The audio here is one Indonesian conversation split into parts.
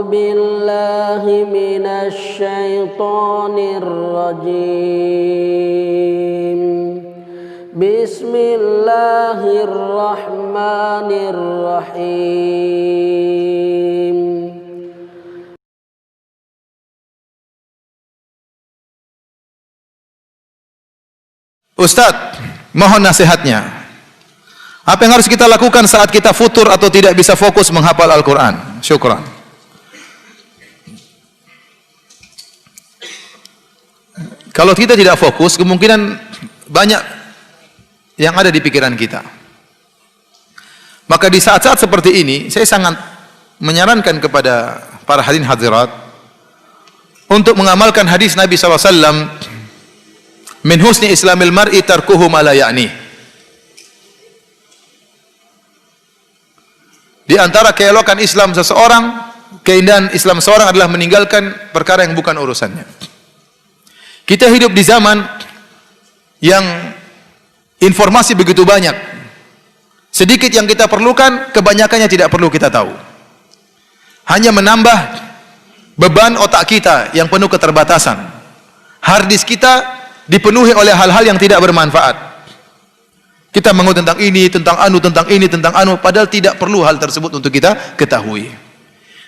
بالله من الشيطان الرجيم بسم الله الرحمن الرحيم. Ustadz, mohon nasihatnya. Apa yang harus kita lakukan saat kita futur atau tidak bisa fokus menghafal Al-Quran? Syukran. Kalau kita tidak fokus, kemungkinan banyak yang ada di pikiran kita. Maka di saat-saat seperti ini, saya sangat menyarankan kepada para hadirin hadirat untuk mengamalkan hadis Nabi SAW, min husni islamil mar'i tarkuhu ma la ya'ni. Di antara keelokan Islam seseorang, keindahan Islam seseorang adalah meninggalkan perkara yang bukan urusannya. Kita hidup di zaman yang informasi begitu banyak. Sedikit yang kita perlukan, kebanyakannya tidak perlu kita tahu. Hanya menambah beban otak kita yang penuh keterbatasan. Hard disk kita dipenuhi oleh hal-hal yang tidak bermanfaat. Kita mengutuk tentang ini, tentang anu, padahal tidak perlu hal tersebut untuk kita ketahui.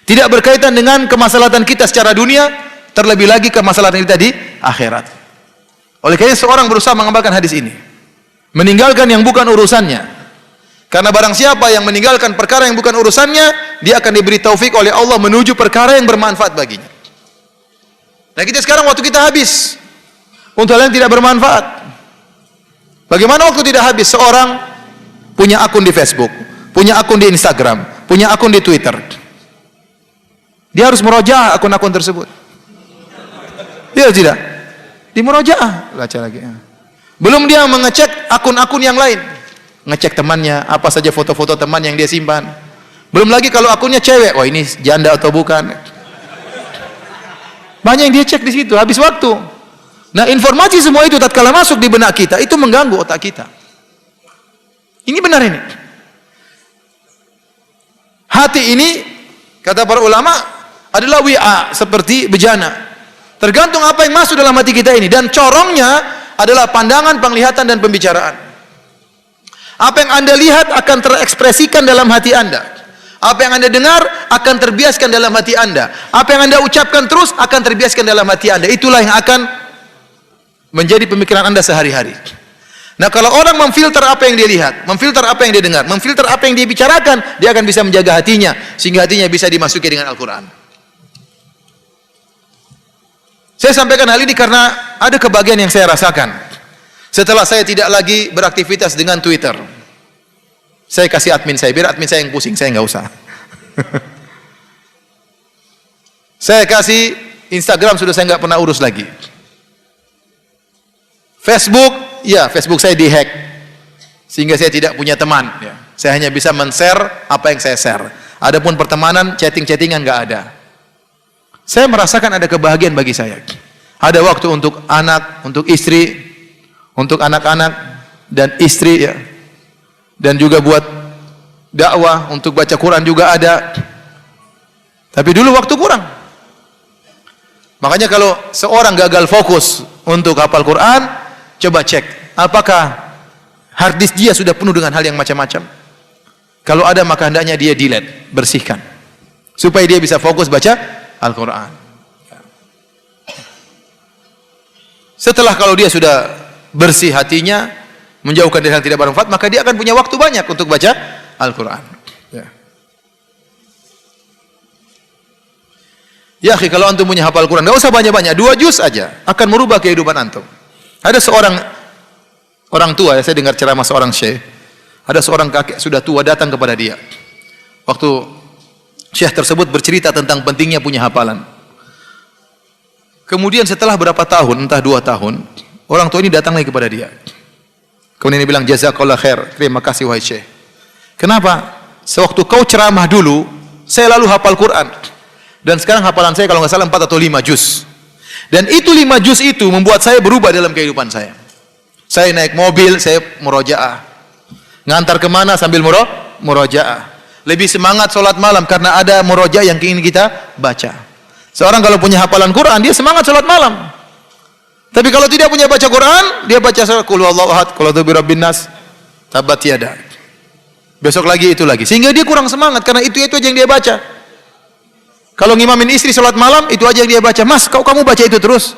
Tidak berkaitan dengan kemaslahatan kita secara dunia, terlebih lagi kemaslahatan kita di akhirat. Oleh karena seorang berusaha mengamalkan hadis ini, meninggalkan yang bukan urusannya. Karena barang siapa yang meninggalkan perkara yang bukan urusannya, dia akan diberi taufik oleh Allah menuju perkara yang bermanfaat baginya. Nah, kita sekarang waktu kita habis untuk hal yang tidak bermanfaat. Bagaimana waktu tidak habis? Seorang punya akun di Facebook, punya akun di Instagram, punya akun di Twitter. Dia harus murojaah akun-akun tersebut. Iya tidak? Di murojaah. Baca lagi. Belum dia mengecek akun-akun yang lain. Ngecek temannya, apa saja foto-foto teman yang dia simpan. Belum lagi kalau akunnya cewek, oh ini janda atau bukan. Banyak yang dia cek di situ, habis waktu. Nah, informasi semua itu tatkala masuk di benak kita, itu mengganggu otak kita. Ini benar ini. Hati ini, kata para ulama, adalah wi'a, seperti bejana. Tergantung apa yang masuk dalam hati kita ini. Dan corongnya adalah pandangan, penglihatan, dan pembicaraan. Apa yang Anda lihat akan terekspresikan dalam hati Anda. Apa yang Anda dengar akan terbiaskan dalam hati Anda. Apa yang Anda ucapkan terus akan terbiaskan dalam hati Anda. Itulah yang akan menjadi pemikiran Anda sehari-hari. Nah, kalau orang memfilter apa yang dia lihat, memfilter apa yang dia dengar, memfilter apa yang dia bicarakan, dia akan bisa menjaga hatinya, sehingga hatinya bisa dimasuki dengan Al-Quran. Saya sampaikan hal ini karena ada kebahagiaan yang saya rasakan. Setelah saya tidak lagi beraktivitas dengan Twitter, saya kasih admin saya, biar admin saya yang pusing, saya nggak usah. Saya kasih Instagram, sudah saya nggak pernah urus lagi. Facebook, ya Facebook saya dihack, sehingga saya tidak punya teman. Ya. Saya hanya bisa men-share apa yang saya share. Adapun pertemanan, chatting-chattingan nggak ada. Saya merasakan ada kebahagiaan bagi saya. Ada waktu untuk anak, untuk istri, untuk anak-anak dan istri, ya. Dan juga buat dakwah, untuk baca Quran juga ada. Tapi dulu waktu kurang. Makanya kalau seorang gagal fokus untuk hafal Quran, coba cek, apakah hard disk dia sudah penuh dengan hal yang macam-macam? Kalau ada, maka hendaknya dia delete, bersihkan, supaya dia bisa fokus baca Al-Quran. Setelah kalau dia sudah bersih hatinya, menjauhkan dari hal yang tidak bermanfaat, maka dia akan punya waktu banyak untuk baca Al-Quran. Ya, kalau antum punya hafal Quran, nggak usah banyak-banyak, 2 juz aja akan merubah kehidupan antum. Ada seorang orang tua, ya, saya dengar ceramah seorang syekh. Ada seorang kakek sudah tua datang kepada dia. Waktu syekh tersebut bercerita tentang pentingnya punya hafalan. Kemudian setelah berapa tahun, entah 2 tahun, orang tua ini datang lagi kepada dia. Kemudian dia bilang, jazakallah khair, terima kasih wahai syekh. Kenapa? Sewaktu kau ceramah dulu, saya lalu hafal Quran. Dan sekarang hafalan saya kalau nggak salah 4 atau 5 juz. Dan itu 5 juz itu membuat saya berubah dalam kehidupan saya. Saya naik mobil, saya murojaah. Ngantar kemana sambil murojaah. Lebih semangat salat malam karena ada murojaah yang ingin kita baca. Seorang kalau punya hafalan Quran, dia semangat salat malam. Tapi kalau tidak punya baca Quran, dia baca surah Qul huwallahu ahad, Qul a'udzu birabbin nas, tabat yada. Besok lagi itu lagi. Sehingga dia kurang semangat karena itu aja yang dia baca. Kalau ngimamin istri salat malam, itu aja yang dia baca. Mas, kamu baca itu terus?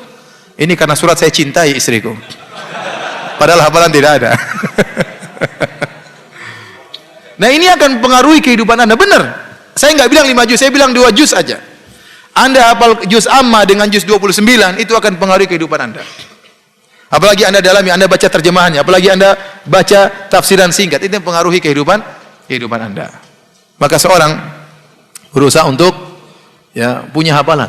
Ini karena surat saya cintai istriku. Padahal hafalan tidak ada. Nah, ini akan mempengaruhi kehidupan Anda. Benar. Saya nggak bilang 5 juz, saya bilang 2 juz aja. Anda hafal juz amma dengan juz 29, itu akan mempengaruhi kehidupan Anda. Apalagi Anda dalami, Anda baca terjemahannya, apalagi Anda baca tafsiran singkat, itu mempengaruhi kehidupan Anda. Maka seorang berusaha untuk punya hafalan.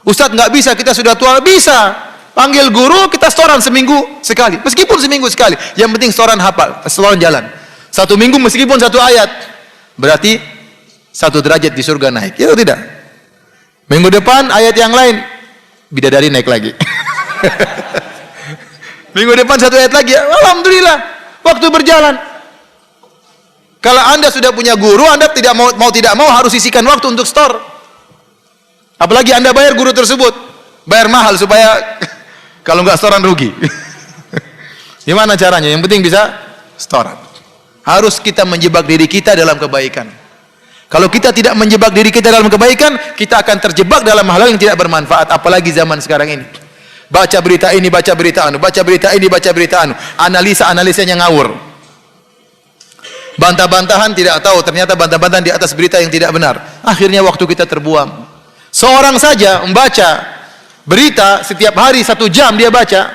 Ustadz nggak bisa, kita sudah tua. Bisa. Panggil guru, kita setoran seminggu sekali. Meskipun seminggu sekali. Yang penting setoran hafal, setoran jalan. 1 minggu meskipun 1 ayat. Berarti 1 derajat di surga naik. Ya atau tidak? Minggu depan ayat yang lain, bidadari naik lagi. Minggu depan 1 ayat lagi. Alhamdulillah. Waktu berjalan. Kalau Anda sudah punya guru, Anda tidak mau harus sisihkan waktu untuk store. Apalagi Anda bayar guru tersebut. Bayar mahal supaya kalau nggak setoran rugi. Gimana caranya? Yang penting bisa setoran. Harus kita menjebak diri kita dalam kebaikan. Kalau kita tidak menjebak diri kita dalam kebaikan, kita akan terjebak dalam hal yang tidak bermanfaat. Apalagi zaman sekarang ini. Baca berita ini, baca berita anu, baca berita ini, baca berita anu. Analisanya ngawur. Bantah-bantahan tidak tahu, ternyata bantah-bantahan di atas berita yang tidak benar. Akhirnya waktu kita terbuang. Seorang saja membaca berita setiap hari 1 jam dia baca.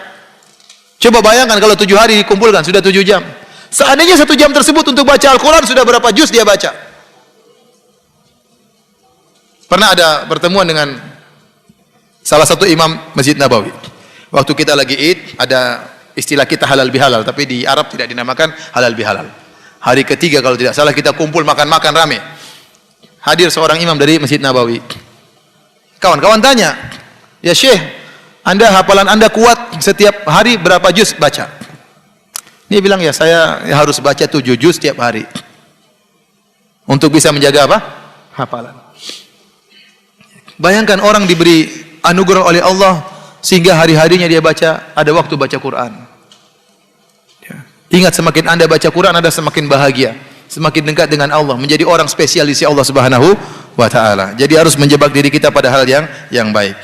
Coba bayangkan kalau 7 hari dikumpulkan, sudah 7 jam. Seandainya 1 jam tersebut untuk baca Al-Quran, sudah berapa juz dia baca? Pernah ada pertemuan dengan salah satu imam Masjid Nabawi. Waktu kita lagi Id, ada istilah kita halal bihalal, tapi di Arab tidak dinamakan halal bihalal. Hari ketiga kalau tidak salah kita kumpul makan-makan rame. Hadir seorang imam dari Masjid Nabawi. Kawan-kawan tanya, ya Syekh, hafalan Anda kuat setiap hari berapa juz baca? Dia bilang, ya saya harus baca 7 juz setiap hari. Untuk bisa menjaga apa? Hafalan. Bayangkan orang diberi anugerah oleh Allah sehingga hari-harinya dia baca, ada waktu baca Quran. Ya. Ingat, semakin Anda baca Quran, Anda semakin bahagia, semakin dekat dengan Allah, menjadi orang spesial di sisi Allah Subhanahu wa taala. Jadi harus menjebak diri kita pada hal yang baik.